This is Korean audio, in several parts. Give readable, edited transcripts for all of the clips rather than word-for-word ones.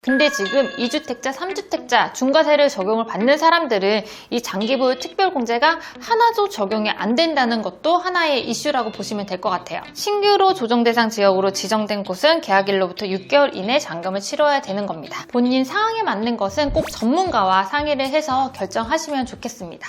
근데 지금 2주택자, 3주택자 중과세를 적용을 받는 사람들은 이 장기보유 특별공제가 하나도 적용이 안 된다는 것도 하나의 이슈라고 보시면 될 것 같아요. 신규로 조정대상 지역으로 지정된 곳은 계약일로부터 6개월 이내 잔금을 치러야 되는 겁니다. 본인 상황에 맞는 것은 꼭 전문가와 상의를 해서 결정하시면 좋겠습니다.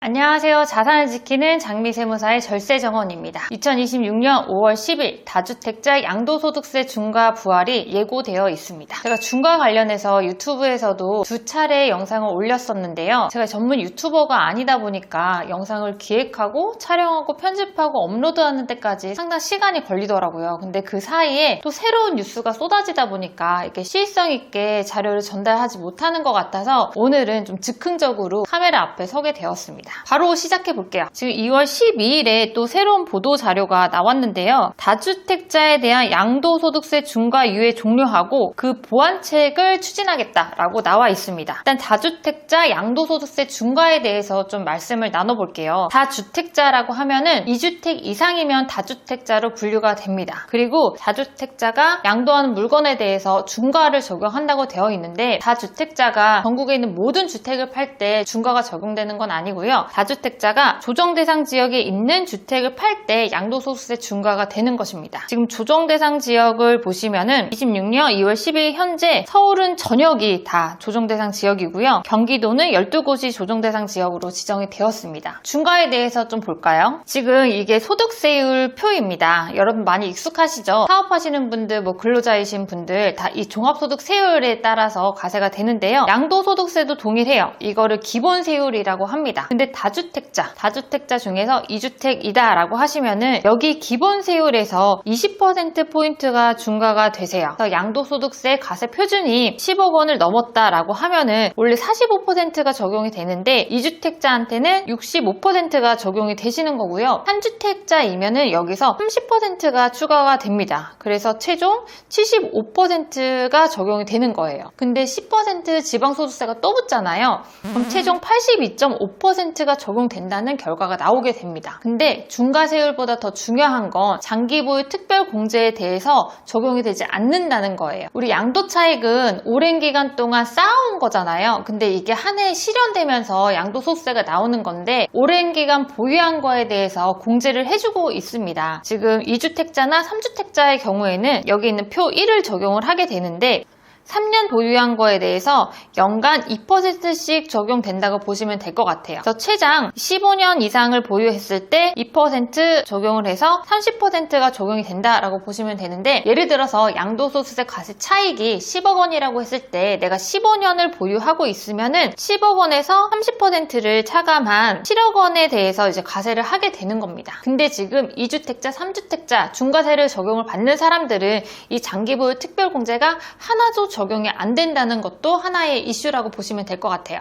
안녕하세요. 자산을 지키는 장미세무사의 절세정원입니다. 2026년 5월 10일 다주택자 양도소득세 중과 부활이 예고되어 있습니다. 제가 중과 관련해서 유튜브에서도 2차례 영상을 올렸었는데요. 제가 전문 유튜버가 아니다 보니까 영상을 기획하고 촬영하고 편집하고 업로드하는 데까지 상당히 시간이 걸리더라고요. 근데 그 사이에 또 새로운 뉴스가 쏟아지다 보니까 이렇게 시의성 있게 자료를 전달하지 못하는 것 같아서 오늘은 좀 즉흥적으로 카메라 앞에 서게 되었습니다. 바로 시작해 볼게요. 지금 2월 12일에 또 새로운 보도 자료가 나왔는데요. 다주택자에 대한 양도소득세 중과 유예 종료하고 그 보완책을 추진하겠다라고 나와 있습니다. 일단 다주택자 양도소득세 중과에 대해서 좀 말씀을 나눠볼게요. 다주택자라고 하면은 2주택 이상이면 다주택자로 분류가 됩니다. 그리고 다주택자가 양도하는 물건에 대해서 중과를 적용한다고 되어 있는데 다주택자가 전국에 있는 모든 주택을 팔 때 중과가 적용되는 건 아니고요. 다주택자가 조정대상 지역에 있는 주택을 팔 때 양도소득세 중과가 되는 것입니다. 지금 조정대상 지역을 보시면은 26년 2월 10일 현재 서울은 전역이 다 조정대상 지역이고요. 경기도는 12곳이 조정대상 지역으로 지정이 되었습니다. 중과에 대해서 좀 볼까요? 지금 이게 소득세율 표입니다. 여러분 많이 익숙하시죠? 사업하시는 분들, 근로자이신 분들 다 이 종합소득세율에 따라서 과세가 되는데요. 양도소득세도 동일해요. 이거를 기본세율이라고 합니다. 근데 다주택자 중에서 2주택이다 라고 하시면은 여기 기본세율에서 20%포인트가 중과가 되세요. 그래서 양도소득세 과세 표준이 10억 원을 넘었다 라고 하면은 원래 45%가 적용이 되는데 2주택자한테는 65%가 적용이 되시는 거고요. 3주택자이면은 여기서 30%가 추가가 됩니다. 그래서 최종 75%가 적용이 되는 거예요. 근데 10% 지방소득세가 또 붙잖아요. 그럼 최종 82.5%가 적용된다는 결과가 나오게 됩니다. 근데 중과세율보다 더 중요한 건 장기보유 특별공제에 대해서 적용이 되지 않는다는 거예요. 우리 양도차익은 오랜 기간 동안 쌓아온 거잖아요. 근데 이게 한 해에 실현되면서 양도소득세가 나오는 건데 오랜 기간 보유한 거에 대해서 공제를 해주고 있습니다. 지금 2주택자나 3주택자의 경우에는 여기 있는 표 1을 적용을 하게 되는데 3년 보유한 거에 대해서 연간 2%씩 적용된다고 보시면 될 것 같아요. 그래서 최장 15년 이상을 보유했을 때 2% 적용을 해서 30%가 적용이 된다라고 보시면 되는데 예를 들어서 양도소득세 과세 차익이 10억 원이라고 했을 때 내가 15년을 보유하고 있으면은 10억 원에서 30%를 차감한 7억 원에 대해서 이제 과세를 하게 되는 겁니다. 근데 지금 2주택자, 3주택자 중과세를 적용을 받는 사람들은 이 장기보유 특별공제가 하나도 적용이 안 된다는 것도 하나의 이슈라고 보시면 될 것 같아요.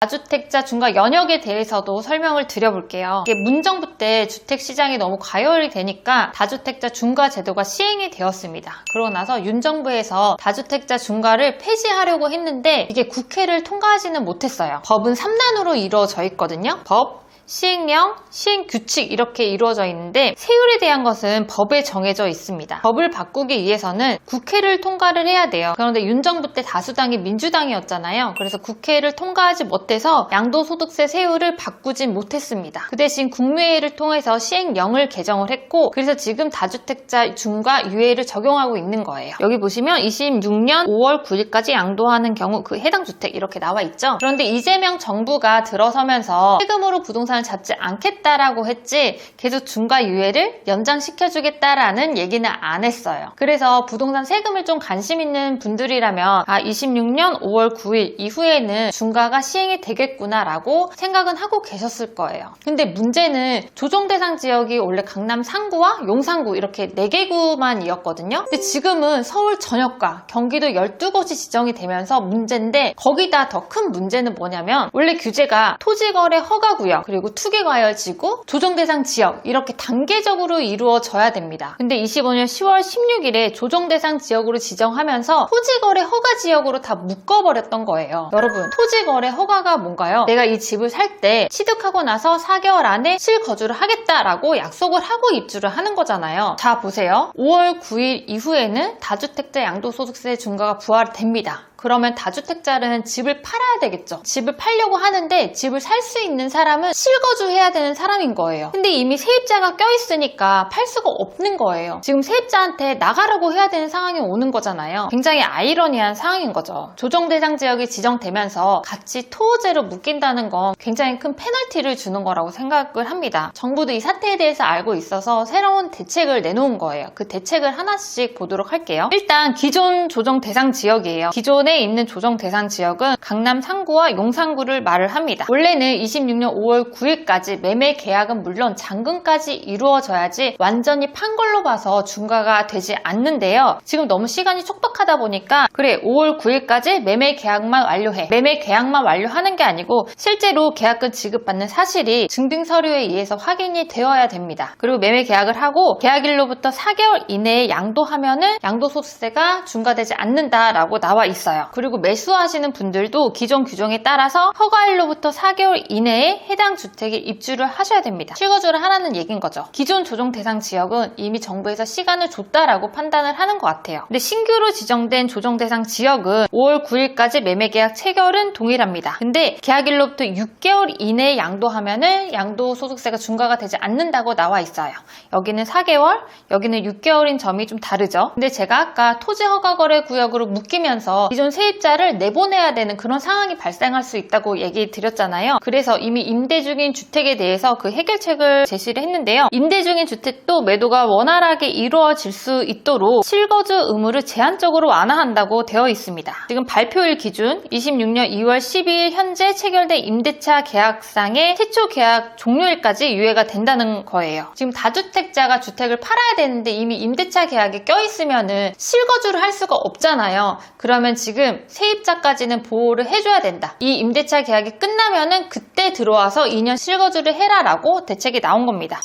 다주택자 중과 연역에 대해서도 설명을 드려볼게요. 이게 문정부 때 주택시장이 너무 과열이 되니까 다주택자 중과 제도가 시행이 되었습니다. 그러고 나서 윤 정부에서 다주택자 중과를 폐지하려고 했는데 이게 국회를 통과하지는 못했어요. 법은 3단으로 이루어져 있거든요. 법, 시행령, 시행규칙 이렇게 이루어져 있는데 세율에 대한 것은 법에 정해져 있습니다. 법을 바꾸기 위해서는 국회를 통과를 해야 돼요. 그런데 윤 정부 때 다수당이 민주당이었잖아요. 그래서 국회를 통과하지 못해서 양도소득세 세율을 바꾸진 못했습니다. 그 대신 국무회의를 통해서 시행령을 개정을 했고 그래서 지금 다주택자 중과 유예를 적용하고 있는 거예요. 여기 보시면 26년 5월 9일까지 양도하는 경우 그 해당 주택 이렇게 나와 있죠. 그런데 이재명 정부가 들어서면서 세금으로 부동산 잡지 않겠다라고 했지 계속 중과 유예를 연장시켜주겠다라는 얘기는 안 했어요. 그래서 부동산 세금을 좀 관심 있는 분들이라면 26년 5월 9일 이후에는 중과가 시행이 되겠구나라고 생각은 하고 계셨을 거예요. 근데 문제는 조정대상 지역이 원래 강남 상구와 용산구 이렇게 4개구만이었거든요. 근데 지금은 서울 전역과 경기도 12곳이 지정이 되면서 문제인데 거기다 더 큰 문제는 뭐냐면 원래 규제가 토지거래 허가구역 그리고 그리고 투기과열지구, 조정대상 지역 이렇게 단계적으로 이루어져야 됩니다. 근데 25년 10월 16일에 조정대상 지역으로 지정하면서 토지거래 허가 지역으로 다 묶어버렸던 거예요. 여러분, 토지거래 허가가 뭔가요? 내가 이 집을 살 때 취득하고 나서 4개월 안에 실거주를 하겠다라고 약속을 하고 입주를 하는 거잖아요. 자, 보세요. 5월 9일 이후에는 다주택자 양도소득세 중과가 부활됩니다. 그러면 다주택자는 집을 팔아야 되겠죠. 집을 팔려고 하는데 집을 살 수 있는 사람은 실거주해야 되는 사람인 거예요. 근데 이미 세입자가 껴있으니까 팔 수가 없는 거예요. 지금 세입자한테 나가라고 해야 되는 상황이 오는 거잖아요. 굉장히 아이러니한 상황인 거죠. 조정대상 지역이 지정되면서 같이 토호제로 묶인다는 건 굉장히 큰 페널티를 주는 거라고 생각을 합니다. 정부도 이 사태에 대해서 알고 있어서 새로운 대책을 내놓은 거예요. 그 대책을 하나씩 보도록 할게요. 일단 기존 조정대상 지역이에요. 기존에 있는 조정대상 지역은 강남 상구와 용산구를 말을 합니다. 원래는 26년 5월 9일까지 매매 계약은 물론 잔금까지 이루어져야지 완전히 판 걸로 봐서 중과가 되지 않는데요. 지금 너무 시간이 촉박하다 보니까 그래 5월 9일까지 매매 계약만 완료해. 매매 계약만 완료하는 게 아니고 실제로 계약금 지급받는 사실이 증빙 서류에 의해서 확인이 되어야 됩니다. 그리고 매매 계약을 하고 계약일로부터 4개월 이내에 양도하면은 양도소득세가 중과되지 않는다라고 나와 있어요. 그리고 매수하시는 분들도 기존 규정에 따라서 허가일로부터 4개월 이내에 해당 주택에 입주를 하셔야 됩니다. 실거주를 하라는 얘기인 거죠. 기존 조정 대상 지역은 이미 정부에서 시간을 줬다라고 판단을 하는 것 같아요. 근데 신규로 지정된 조정 대상 지역은 5월 9일까지 매매 계약 체결은 동일합니다. 근데 계약일로부터 6개월 이내에 양도하면은 양도소득세가 중과가 되지 않는다고 나와 있어요. 여기는 4개월, 여기는 6개월인 점이 좀 다르죠. 근데 제가 아까 토지허가거래구역으로 묶이면서 기존 세입자를 내보내야 되는 그런 상황이 발생할 수 있다고 얘기 드렸잖아요. 그래서 이미 임대 중인 주택에 대해서 그 해결책을 제시를 했는데요. 임대 중인 주택도 매도가 원활하게 이루어질 수 있도록 실거주 의무를 제한적으로 완화한다고 되어 있습니다. 지금 발표일 기준 26년 2월 12일 현재 체결된 임대차 계약상의 최초 계약 종료일까지 유예가 된다는 거예요. 지금 다주택자가 주택을 팔아야 되는데 이미 임대차 계약에 껴있으면은 실거주를 할 수가 없잖아요. 그러면 지금 세입자까지는 보호를 해줘야 된다. 이 임대차 계약이 끝나면은 그때 들어와서 2년 실거주를 해라라고 대책이 나온 겁니다.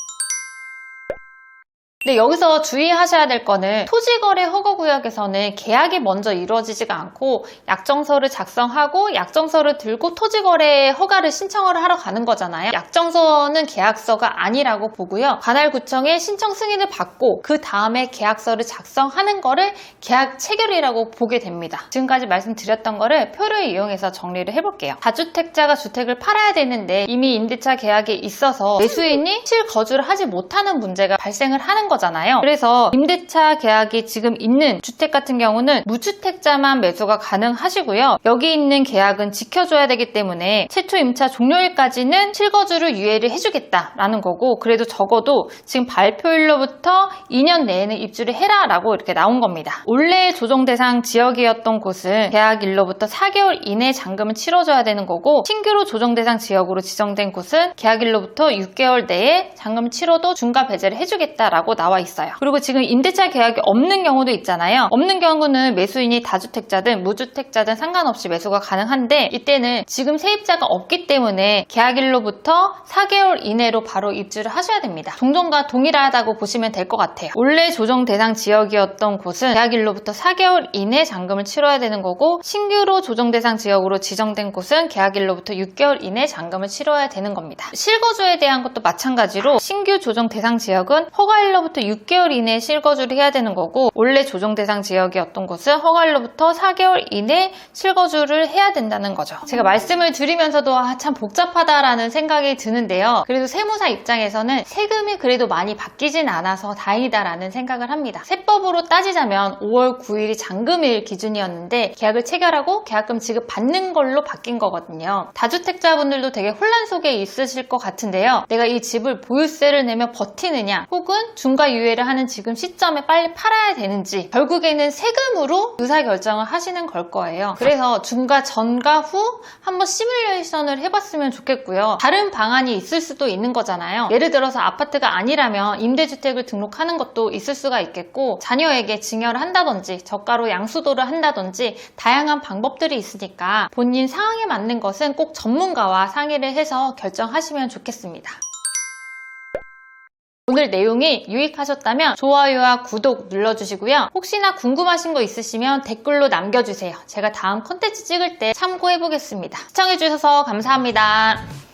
근데 여기서 주의하셔야 될 거는 토지거래 허가구역에서는 계약이 먼저 이루어지지가 않고 약정서를 작성하고 약정서를 들고 토지거래 허가를 신청을 하러 가는 거잖아요. 약정서는 계약서가 아니라고 보고요. 관할구청에 신청 승인을 받고 그 다음에 계약서를 작성하는 거를 계약 체결이라고 보게 됩니다. 지금까지 말씀드렸던 거를 표를 이용해서 정리를 해볼게요. 다주택자가 주택을 팔아야 되는데 이미 임대차 계약에 있어서 매수인이 실거주를 하지 못하는 문제가 발생을 하는 거잖아요. 그래서 임대차 계약이 지금 있는 주택 같은 경우는 무주택자만 매수가 가능하시고요. 여기 있는 계약은 지켜줘야 되기 때문에 최초 임차 종료일까지는 실거주를 유예를 해주겠다라는 거고, 그래도 적어도 지금 발표일로부터 2년 내에는 입주를 해라라고 이렇게 나온 겁니다. 원래 조정 대상 지역이었던 곳은 계약일로부터 4개월 이내 잔금을 치러줘야 되는 거고, 신규로 조정 대상 지역으로 지정된 곳은 계약일로부터 6개월 내에 잔금을 치러도 중과 배제를 해주겠다라고 나와 있어요. 그리고 지금 임대차 계약이 없는 경우도 있잖아요. 없는 경우는 매수인이 다주택자든 무주택자든 상관없이 매수가 가능한데, 이때는 지금 세입자가 없기 때문에 계약일로부터 4개월 이내로 바로 입주를 하셔야 됩니다. 종전과 동일하다고 보시면 될 것 같아요. 원래 조정 대상 지역이었던 곳은 계약일로부터 4개월 이내 잔금을 치러야 되는 거고, 신규로 조정 대상 지역으로 지정된 곳은 계약일로부터 6개월 이내 잔금을 치러야 되는 겁니다. 실거주에 대한 것도 마찬가지로 신규 조정 대상 지역은 허가일로부터 6개월 이내에 실거주를 해야 되는 거고, 원래 조정 대상 지역이었던 곳은 허가일로부터 4개월 이내 실거주를 해야 된다는 거죠. 제가 말씀을 드리면서도 참 복잡하다라는 생각이 드는데요. 그래도 세무사 입장에서는 세금이 그래도 많이 바뀌진 않아서 다행이다라는 생각을 합니다. 세법으로 따지자면 5월 9일이 잔금일 기준이었는데 계약을 체결하고 계약금 지급받는 걸로 바뀐 거거든요. 다주택자분들도 되게 혼란 속에 있으실 것 같은데요. 내가 이 집을 보유세를 내며 버티느냐, 혹은 중과 중과 유예를 하는 지금 시점에 빨리 팔아야 되는지 결국에는 세금으로 의사결정을 하시는 걸 거예요. 그래서 중과 전과 후 한번 시뮬레이션을 해봤으면 좋겠고요. 다른 방안이 있을 수도 있는 거잖아요. 예를 들어서 아파트가 아니라면 임대주택을 등록하는 것도 있을 수가 있겠고, 자녀에게 증여를 한다든지 저가로 양수도를 한다든지 다양한 방법들이 있으니까 본인 상황에 맞는 것은 꼭 전문가와 상의를 해서 결정하시면 좋겠습니다. 오늘 내용이 유익하셨다면 좋아요와 구독 눌러주시고요. 혹시나 궁금하신 거 있으시면 댓글로 남겨주세요. 제가 다음 콘텐츠 찍을 때 참고해보겠습니다. 시청해주셔서 감사합니다.